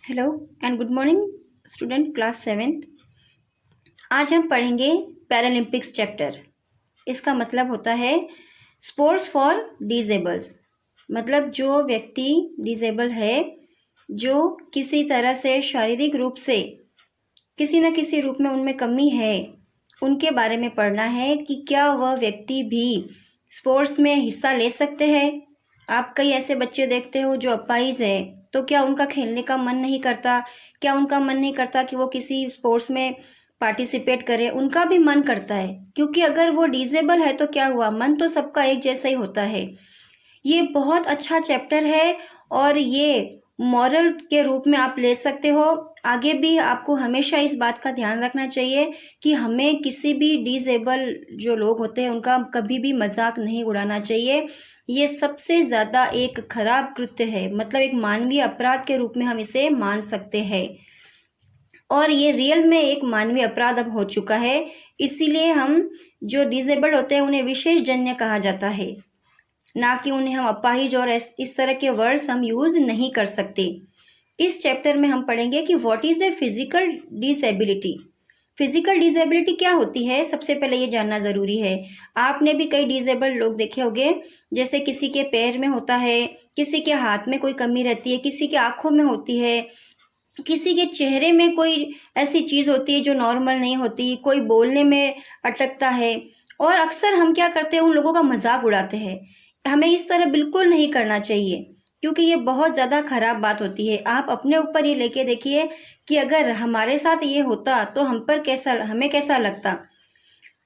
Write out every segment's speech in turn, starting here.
Hello and good morning student class seventh. आज हम पढ़ेंगे पैरालंपिक्स चैप्टर। इसका मतलब होता है स्पोर्ट्स फॉर डिसेबल्स। मतलब जो व्यक्ति डिसेबल है, जो किसी तरह से शारीरिक रूप से किसी न किसी रूप में उनमें कमी है, उनके बारे में पढ़ना है कि क्या वह व्यक्ति भी स्पोर्ट्स में हिस्सा ले सकते हैं। आप कई ऐसे बच्चे देखते हो जो अपाहिज है, तो क्या उनका खेलने का मन नहीं करता? क्या उनका मन नहीं करता कि वो किसी स्पोर्ट्स में पार्टिसिपेट करे? उनका भी मन करता है, क्योंकि अगर वो डिसेबल है तो क्या हुआ, मन तो सबका एक जैसा ही होता है। ये बहुत अच्छा चैप्टर है और ये मॉरल के रूप में आप ले सकते हो। आगे भी आपको हमेशा इस बात का ध्यान रखना चाहिए कि हमें किसी भी डिसेबल जो लोग होते हैं उनका कभी भी मजाक नहीं उड़ाना चाहिए। ये सबसे ज़्यादा एक खराब कृत्य है, मतलब एक मानवीय अपराध के रूप में हम इसे मान सकते हैं। और ये रियल में एक मानवीय अपराध अब हो चुका है, इसीलिए हम जो डिसेबल्ड होते हैं उन्हें विशेष जन्य कहा जाता है, ना कि उन्हें हम अपाहिज और इस तरह के वर्ड्स हम यूज़ नहीं कर सकते। इस चैप्टर में हम पढ़ेंगे कि what is a physical disability. Physical disability क्या होती है, सबसे पहले ये जानना ज़रूरी है। आपने भी कई डिसेबल्ड लोग देखे होंगे, जैसे किसी के पैर में होता है, किसी के हाथ में कोई कमी रहती है, किसी के आँखों में होती है, किसी के चेहरे में कोई ऐसी चीज़ होती है जो नॉर्मल नहीं होती, कोई बोलने में अटकता है। और अक्सर हम क्या करते हैं, उन लोगों का मजाक उड़ाते हैं। हमें इस तरह बिल्कुल नहीं करना चाहिए, क्योंकि ये बहुत ज़्यादा ख़राब बात होती है। आप अपने ऊपर ये लेके देखिए कि अगर हमारे साथ ये होता तो हमें कैसा लगता।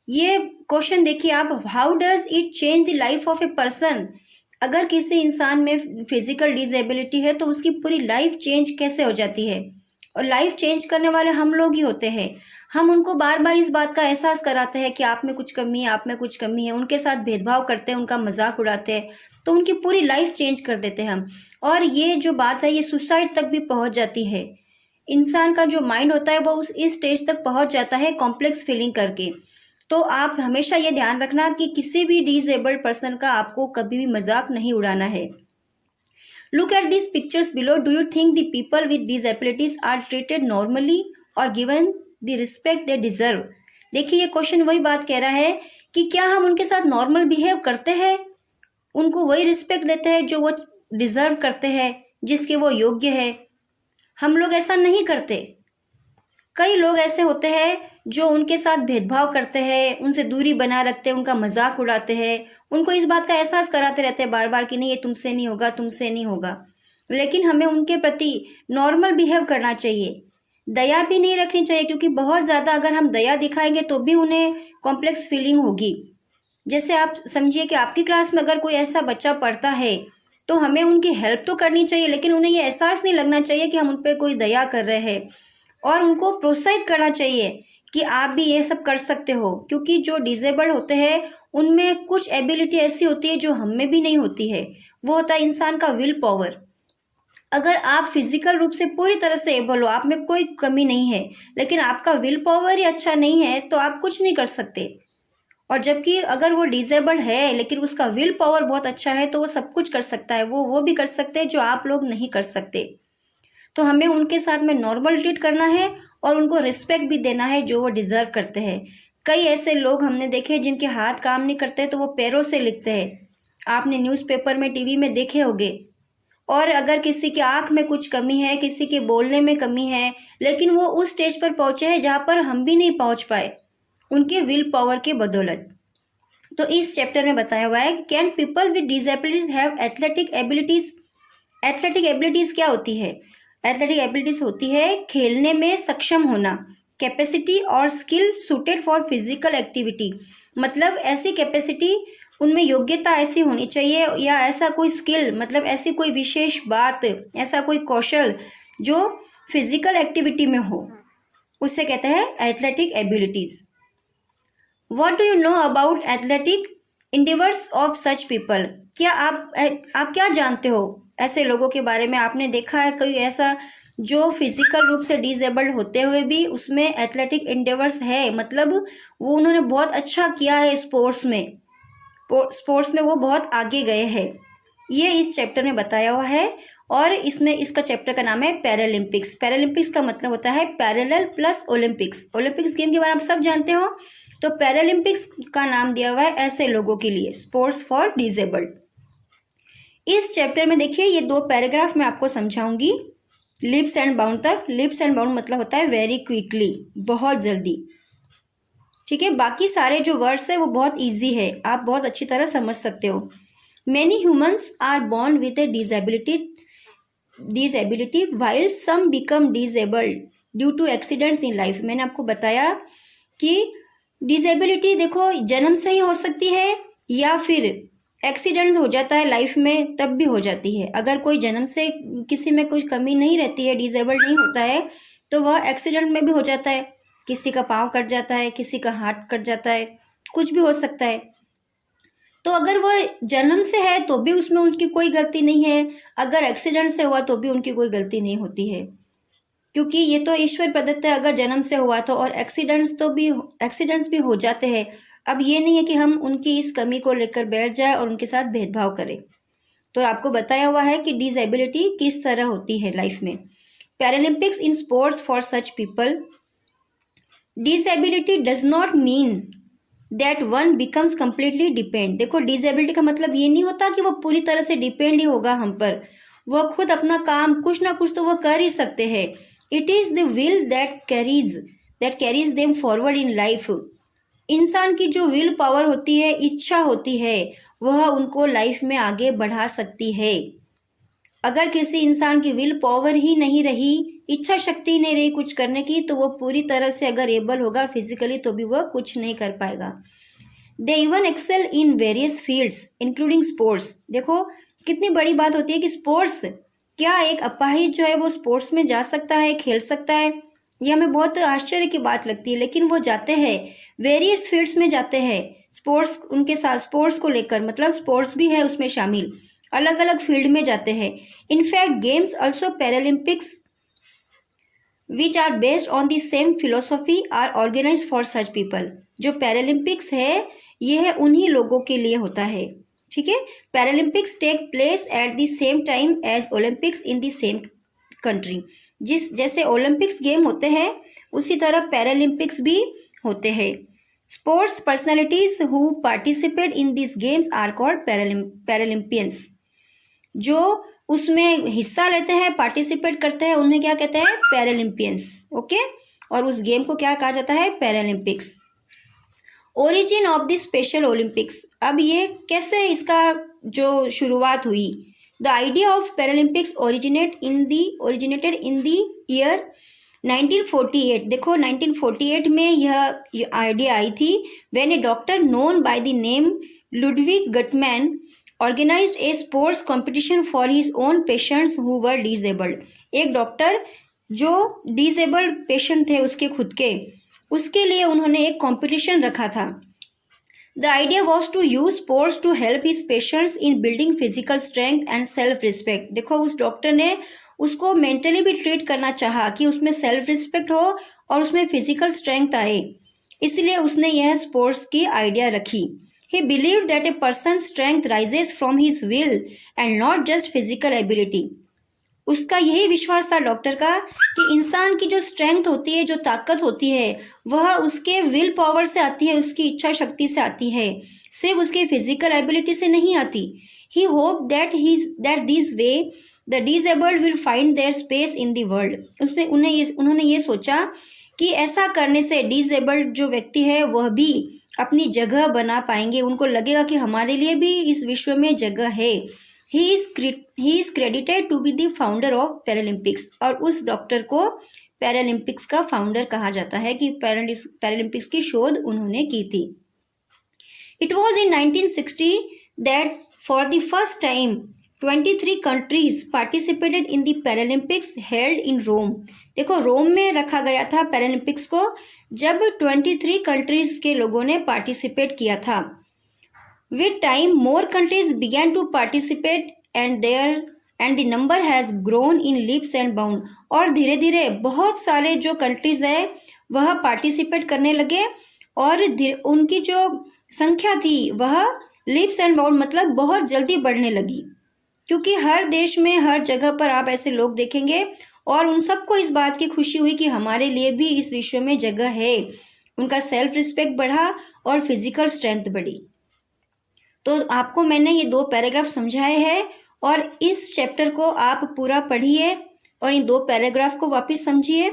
ये क्वेश्चन देखिए आप, how does it change the life of a person. अगर किसी इंसान में फिजिकल डिसेबिलिटी है तो उसकी पूरी लाइफ चेंज कैसे हो जाती है। और लाइफ चेंज करने वाले हम लोग ही होते हैं। हम उनको बार बार इस बात का एहसास कराते हैं कि आप में कुछ कमी है, आप में कुछ कमी है, उनके साथ भेदभाव करते हैं, उनका मजाक उड़ाते हैं, तो उनकी पूरी लाइफ चेंज कर देते हैं हम। और ये जो बात है ये सुसाइड तक भी पहुंच जाती है। इंसान का जो माइंड होता है वो इस स्टेज तक पहुंच जाता है कॉम्प्लेक्स फीलिंग करके। तो आप हमेशा ये ध्यान रखना कि किसी भी डिसेबल्ड पर्सन का आपको कभी भी मजाक नहीं उड़ाना है। Look at these pictures below. Do you think the people with disabilities are treated normally or given the respect they deserve? देखिए ये क्वेश्चन वही बात कह रहा है कि क्या हम उनके साथ नॉर्मल बिहेव करते हैं, उनको वही रिस्पेक्ट देते हैं जो वो डिजर्व करते हैं, जिसके वो योग्य है। हम लोग ऐसा नहीं करते। कई लोग ऐसे होते हैं जो उनके साथ भेदभाव करते हैं, उनसे दूरी बना रखते हैं, उनका मजाक उड़ाते हैं, उनको इस बात का एहसास कराते रहते हैं बार बार कि नहीं ये तुमसे नहीं होगा, तुमसे नहीं होगा। लेकिन हमें उनके प्रति नॉर्मल बिहेव करना चाहिए, दया भी नहीं रखनी चाहिए, क्योंकि बहुत ज़्यादा अगर हम दया दिखाएंगे तो भी उन्हें कॉम्प्लेक्स फीलिंग होगी। जैसे आप समझिए कि आपकी क्लास में अगर कोई ऐसा बच्चा पढ़ता है तो हमें उनकी हेल्प तो करनी चाहिए, लेकिन उन्हें ये एहसास नहीं लगना चाहिए कि हम उन पर कोई दया कर रहे हैं। और उनको प्रोत्साहित करना चाहिए कि आप भी ये सब कर सकते हो, क्योंकि जो डिसेबल्ड होते हैं उनमें कुछ एबिलिटी ऐसी होती है जो हम में भी नहीं होती है। वो होता है इंसान का विल पावर। अगर आप फिजिकल रूप से पूरी तरह से एबल हो, आप में कोई कमी नहीं है, लेकिन आपका विल पावर ही अच्छा नहीं है, तो आप कुछ नहीं कर सकते। और जबकि अगर वो डिसेबल्ड है लेकिन उसका विल पावर बहुत अच्छा है तो वो सब कुछ कर सकता है। वो भी कर सकते हैं जो आप लोग नहीं कर सकते। तो हमें उनके साथ में नॉर्मल ट्रीट करना है और उनको रिस्पेक्ट भी देना है जो वो डिज़र्व करते हैं। कई ऐसे लोग हमने देखे जिनके हाथ काम नहीं करते तो वो पैरों से लिखते हैं। आपने न्यूज़पेपर में, टीवी में देखे होंगे। और अगर किसी की आँख में कुछ कमी है, किसी के बोलने में कमी है, लेकिन वो उस स्टेज पर पहुँचे हैं जहाँ पर हम भी नहीं पहुँच पाए, उनके विल पावर के बदौलत। तो इस चैप्टर में बताया हुआ है कि can people with disabilities have athletic abilities. Athletic abilities क्या होती है? एथलेटिक एबिलिटीज होती है खेलने में सक्षम होना, कैपेसिटी और skill suited for physical activity. मतलब ऐसी कैपेसिटी, उनमें योग्यता ऐसी होनी चाहिए, या ऐसा कोई स्किल, मतलब ऐसी कोई विशेष बात, ऐसा कोई कौशल जो फिजिकल एक्टिविटी में हो, उसे कहते हैं athletic abilities. What do you know about athletic endeavors of such people? क्या आप क्या जानते हो ऐसे लोगों के बारे में? आपने देखा है कोई ऐसा जो फिजिकल रूप से डिसेबल्ड होते हुए भी उसमें एथलेटिक इंडेवर्स है, मतलब वो उन्होंने बहुत अच्छा किया है स्पोर्ट्स में वो बहुत आगे गए हैं। ये इस चैप्टर में बताया हुआ है और इसमें इसका चैप्टर का नाम है पैरालंपिक्स। पैरालंपिक्स का मतलब होता है parallel plus Olympics. Olympics game के बारे में आप सब जानते हो, तो पैरालंपिक्स का नाम दिया हुआ है ऐसे लोगों के लिए, स्पोर्ट्स फॉर डिसेबल्ड। इस चैप्टर में देखिए ये 2 पैराग्राफ मैं आपको समझाऊंगी, लिप्स एंड बाउंड तक। लिप्स एंड बाउंड मतलब होता है वेरी क्विकली, बहुत जल्दी, ठीक है। बाकी सारे जो वर्ड्स है वो बहुत ईजी है, आप बहुत अच्छी तरह समझ सकते हो। Many humans are born with a disability while some become disabled due to accidents in life. मैंने आपको बताया कि डिसेबिलिटी देखो जन्म से ही हो सकती है या फिर एक्सीडेंट्स हो जाता है लाइफ में तब भी हो जाती है। अगर कोई जन्म से किसी में कुछ कमी नहीं रहती है, डिसेबल्ड नहीं होता है, तो वह एक्सीडेंट में भी हो जाता है। किसी का पाँव कट जाता है, किसी का हाथ कट जाता है, कुछ भी हो सकता है। तो अगर वो जन्म से है तो भी उसमें उनकी कोई गलती नहीं है, अगर एक्सीडेंट से हुआ तो भी उनकी कोई गलती नहीं होती है, क्योंकि ये तो ईश्वर प्रदत्त है। अगर जन्म से हुआ तो, और एक्सीडेंट्स भी हो जाते हैं। अब ये नहीं है कि हम उनकी इस कमी को लेकर बैठ जाए और उनके साथ भेदभाव करें। तो आपको बताया हुआ है कि डिसेबिलिटी किस तरह होती है लाइफ में। Paralympics in sports for such people. Disability does not mean that one becomes completely depend. देखो डिसेबिलिटी का मतलब ये नहीं होता कि वो पूरी तरह से डिपेंड ही होगा हम पर, वह खुद अपना काम कुछ ना कुछ तो वह कर ही सकते हैं। It is the will that carries them forward in life. इंसान की जो विल पावर होती है, इच्छा होती है, वह उनको लाइफ में आगे बढ़ा सकती है। अगर किसी इंसान की विल पावर ही नहीं रही, इच्छा शक्ति नहीं रही कुछ करने की, तो वो पूरी तरह से अगर एबल होगा फिजिकली तो भी वह कुछ नहीं कर पाएगा। They even excel in various fields including sports. देखो कितनी बड़ी बात होती है कि स्पोर्ट्स, क्या एक अपाहिज जो है वो स्पोर्ट्स में जा सकता है, खेल सकता है? ये हमें बहुत आश्चर्य की बात लगती है, लेकिन वो जाते हैं, वेरियस फील्ड्स में जाते हैं। स्पोर्ट्स उनके साथ, स्पोर्ट्स को लेकर मतलब स्पोर्ट्स भी है उसमें शामिल, अलग अलग फील्ड में जाते हैं। In fact games also Paralympics which are based on the same philosophy are organize for such people. जो पैरालंपिक्स है यह उन्हीं लोगों के लिए होता है, ठीक है। Paralympics take place at the same time as Olympics in the same country. जैसे ओलंपिक्स गेम होते हैं उसी तरह पैरालंपिक्स भी होते हैं। Sports personalities who participate in this games are called Paralympians. जो उसमें हिस्सा लेते हैं, पार्टिसिपेट करते हैं, उन्हें क्या कहते हैं? Paralympians, okay. और उस गेम को क्या कहा जाता है? Paralympics. Origin of the special Olympics. अब ये कैसे इसका जो शुरुआत हुई? The idea of Paralympics originated in the year 1948। देखो 1948 में यह आइडिया आई थी, when a doctor known by the name Ludwig Guttmann organized a sports competition for his own patients who were disabled. एक डॉक्टर जो डिसेबल्ड पेशेंट थे उसके खुद के, उसके लिए उन्होंने एक कॉम्पिटिशन रखा था। The idea was to use sports to help his patients in building physical strength and self respect. देखो उस डॉक्टर ने उसको मेंटली भी ट्रीट करना चाहा कि उसमें सेल्फ रिस्पेक्ट हो और उसमें फिजिकल स्ट्रेंथ आए, इसलिए उसने यह स्पोर्ट्स की आइडिया रखी। He believed that a person's strength rises from his will and not just physical ability. उसका यही विश्वास था डॉक्टर का कि इंसान की जो स्ट्रेंथ होती है, जो ताकत होती है, वह उसके विल पावर से आती है, उसकी इच्छा शक्ति से आती है, सिर्फ उसके फिजिकल एबिलिटी से नहीं आती। He hoped that this way the disabled will find their space in the world. उन्होंने ये सोचा कि ऐसा करने से डिसेबल्ड जो व्यक्ति है वह भी अपनी जगह बना पाएंगे, उनको लगेगा कि हमारे लिए भी इस विश्व में जगह है। He is credited to be the founder of Paralympics. और उस डॉक्टर को पैरालंपिक्स का फाउंडर कहा जाता है कि पैरालंपिक्स की शोध उन्होंने की थी। It was in 1960 that for the first time 23 countries participated in the Paralympics held in Rome. देखो रोम में रखा गया था पैरालंपिक्स को, जब 23 कंट्रीज के लोगों ने पार्टिसिपेट किया था। With time more countries began to participate and the number has grown in leaps and bound. और धीरे धीरे बहुत सारे जो कंट्रीज है वह पार्टिसिपेट करने लगे और उनकी जो संख्या थी वह लीप्स एंड बाउंड मतलब बहुत जल्दी बढ़ने लगी। क्योंकि हर देश में हर जगह पर आप ऐसे लोग देखेंगे और उन सबको इस बात की खुशी हुई कि हमारे लिए भी इस विश्व में जगह है। उनका सेल्फ रिस्पेक्ट बढ़ा और फिजिकल स्ट्रेंथ बढ़ी। तो आपको मैंने ये 2 पैराग्राफ समझाए हैं और इस चैप्टर को आप पूरा पढ़िए और इन 2 पैराग्राफ को वापस समझिए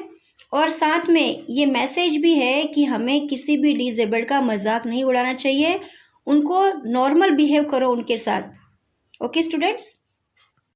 और साथ में ये मैसेज भी है कि हमें किसी भी डिसेबल्ड का मजाक नहीं उड़ाना चाहिए, उनको नॉर्मल बिहेव करो उनके साथ। Okay students.